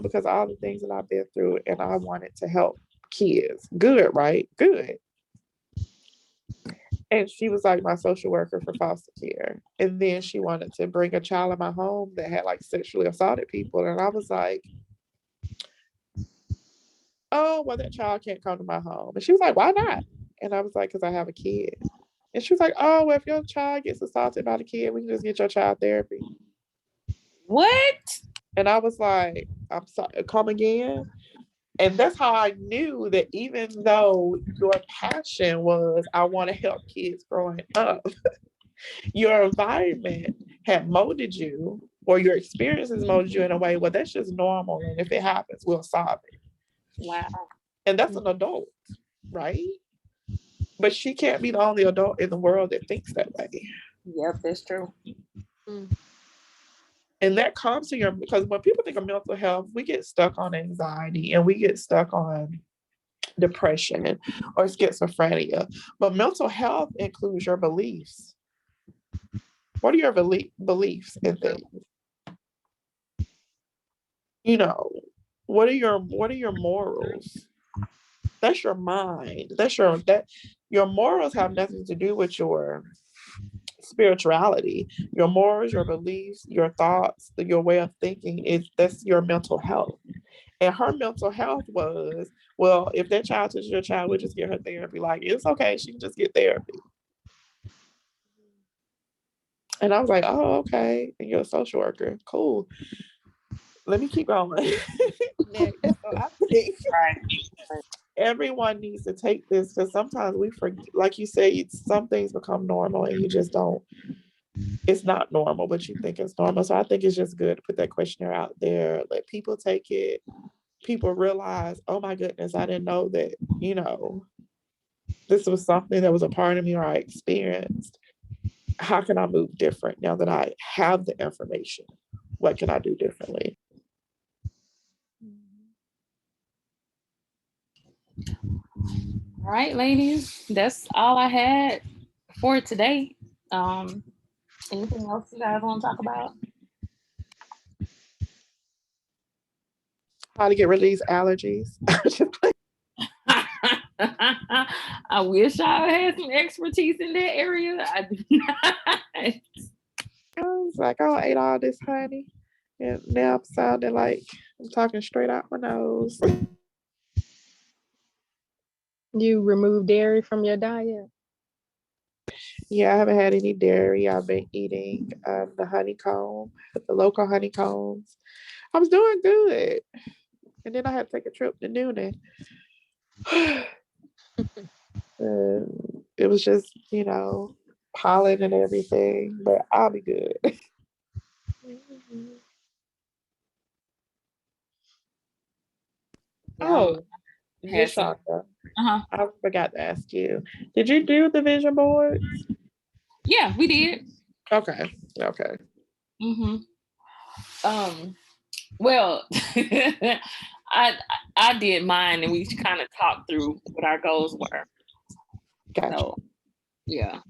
because all the things that I've been through and I wanted to help kids. Good, right? Good. And she was like my social worker for foster care. And then she wanted to bring a child in my home that had like sexually assaulted people. And I was like, oh, well, that child can't come to my home. And she was like, why not? And I was like, because I have a kid. And she was like, oh, well, if your child gets assaulted by the kid, we can just get your child therapy. What? And I was like, I'm sorry, come again. And that's how I knew that even though your passion was, I want to help kids growing up, your environment had molded you, or your experiences molded you in a way, well, that's just normal. And if it happens, we'll solve it. Wow. And that's an adult, right? But she can't be the only adult in the world that thinks that way. Yep, that's true. And that comes to your, because when people think of mental health, we get stuck on anxiety and we get stuck on depression or schizophrenia. But mental health includes your beliefs. What are your beliefs in things? You know, what are your morals? That's your mind. Your morals have nothing to do with your spirituality. Your morals, your beliefs, your thoughts, your way of thinking that's your mental health. And her mental health was, well, if that child touches your child, we'll just get her therapy. Like, it's okay, she can just get therapy. And I was like, oh, okay. And you're a social worker. Cool. Let me keep going. Next. So I think Right. everyone needs to take this, because sometimes we forget, like you say, some things become normal and you just don't, it's not normal, but you think it's normal. So I think it's just good to put that questionnaire out there, let people take it. People realize, oh my goodness, I didn't know that, this was something that was a part of me or I experienced. How can I move different now that I have the information? What can I do differently? All right, ladies, that's all I had for today. Anything else you guys want to talk about? How to get rid of these allergies. I wish I had some expertise in that area. I do not. I was like, oh, I ate all this honey. And now I'm sounding like I'm talking straight out my nose. You remove dairy from your diet? Yeah, I haven't had any dairy. I've been eating the honeycomb, the local honeycombs. I was doing good. And then I had to take a trip to Noonan. It was just, pollen and everything, but I'll be good. Yeah, Oh, had some. Vishaka, Uh-huh. I forgot to ask you. Did you do the vision boards? Yeah, we did. Okay. Okay. Mm-hmm. Well, I I did mine, and we kind of talked through what our goals were. Gotcha. So yeah,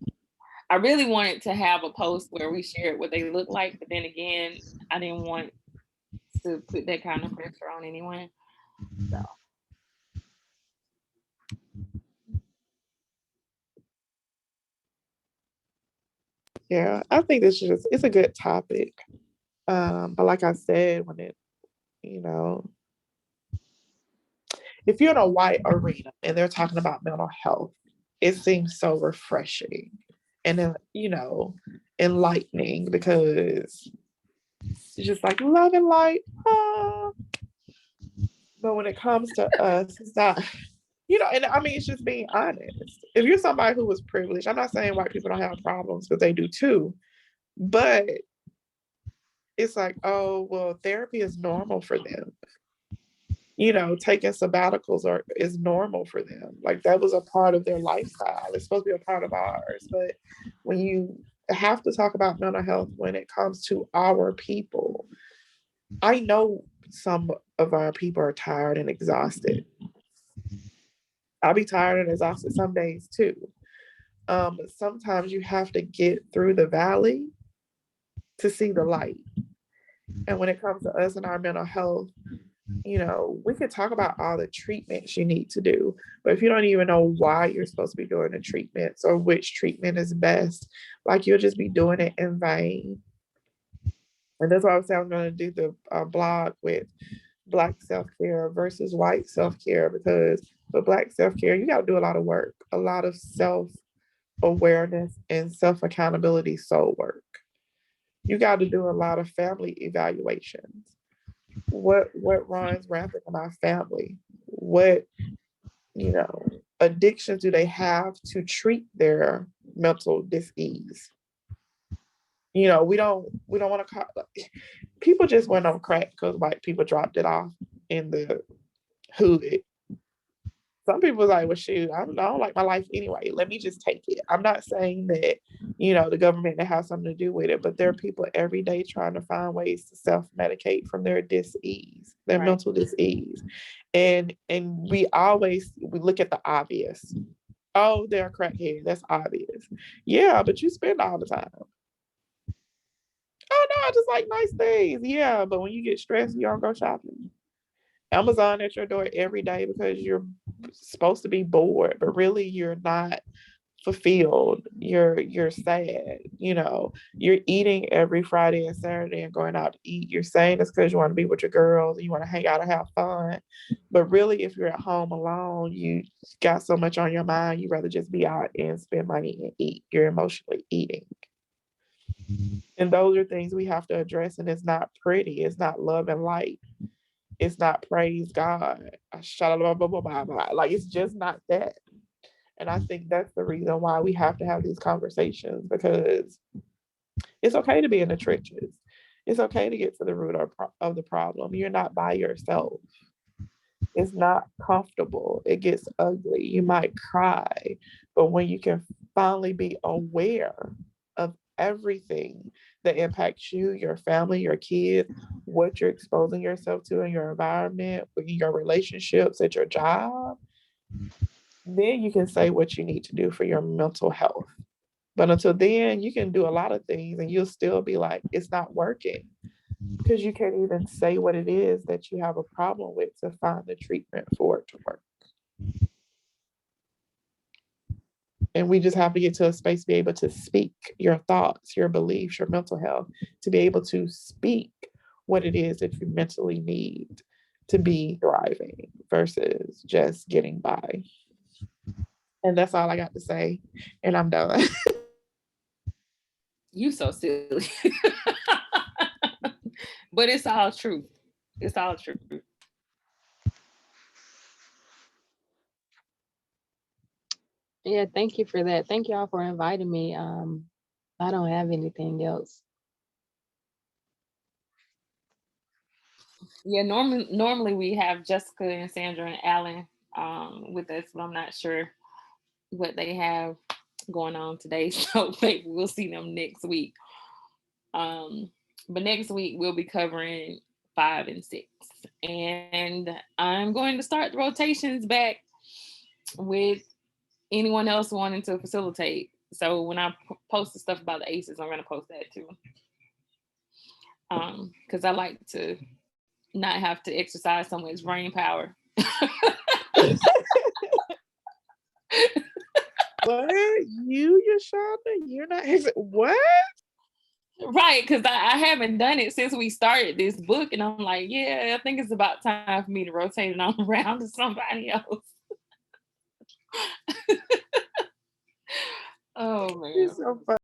I really wanted to have a post where we shared what they look like, but then again, I didn't want to put that kind of pressure on anyone. So Yeah, I think it's a good topic. But like I said, you know, if you're in a white arena and they're talking about mental health, it seems so refreshing and then, enlightening, because it's just like love and light. Ah. But when it comes to us, it's not, and I mean, it's just being honest. If you're somebody who was privileged, I'm not saying white people don't have problems, because they do too. But it's like, oh, well, therapy is normal for them. Taking sabbaticals is normal for them. Like, that was a part of their lifestyle. It's supposed to be a part of ours. But when you have to talk about mental health when it comes to our people, I know some of our people are tired and exhausted. I'll be tired and exhausted some days too. Sometimes you have to get through the valley to see the light. And when it comes to us and our mental health, we could talk about all the treatments you need to do, but if you don't even know why you're supposed to be doing the treatments or which treatment is best, like, you'll just be doing it in vain. And that's why I was saying I'm going to do the blog with Black self-care versus white self-care, because with Black self-care, you got to do a lot of work, a lot of self-awareness and self-accountability soul work. You got to do a lot of family evaluations. What runs rampant in our family? What, you know, addictions do they have to treat their mental dis-ease? We don't want to call, people just went on crack because white people dropped it off in the hood. Some people was like, well, shoot, I don't like my life anyway. Let me just take it. I'm not saying that, the government that has something to do with it, but there are people every day trying to find ways to self-medicate from their dis-ease, their Right. mental dis-ease. And we look at the obvious. Oh, they're a crackhead. That's obvious. Yeah, but you spend all the time. Oh no, I just like nice things. Yeah, but when you get stressed, you don't go shopping. Amazon at your door every day because you're supposed to be bored, but really you're not fulfilled. You're sad. You're eating every Friday and Saturday and going out to eat. You're saying it's because you want to be with your girls and you want to hang out and have fun. But really, if you're at home alone, you got so much on your mind, you'd rather just be out and spend money and eat. You're emotionally eating. And those are things we have to address. And it's not pretty. It's not love and light. It's not praise God. Like, it's just not that. And I think that's the reason why we have to have these conversations, because it's okay to be in the trenches. It's okay to get to the root of the problem. You're not by yourself. It's not comfortable. It gets ugly. You might cry. But when you can finally be aware of everything that impacts you, your family, your kids, what you're exposing yourself to in your environment, your relationships at your job, then you can say what you need to do for your mental health. But until then, you can do a lot of things and you'll still be like, it's not working, because you can't even say what it is that you have a problem with to find the treatment for it to work. And we just have to get to a space to be able to speak your thoughts, your beliefs, your mental health, to be able to speak what it is that you mentally need to be thriving versus just getting by. And that's all I got to say. And I'm done. You so silly. But it's all true. It's all true. Yeah, thank you for that. Thank y'all for inviting me. I don't have anything else. Yeah, normally we have Jessica and Sandra and Alan with us, but I'm not sure what they have going on today. So maybe we'll see them next week. But next week we'll be covering 5 and 6. And I'm going to start the rotations back with anyone else wanting to facilitate. So when I post the stuff about the aces, I'm going to post that too. Because I like to not have to exercise so much brain power. What? Yashonda? You're not what? Right, because I haven't done it since we started this book, and I'm like, yeah, I think it's about time for me to rotate it on around to somebody else. Oh man. You're so funny.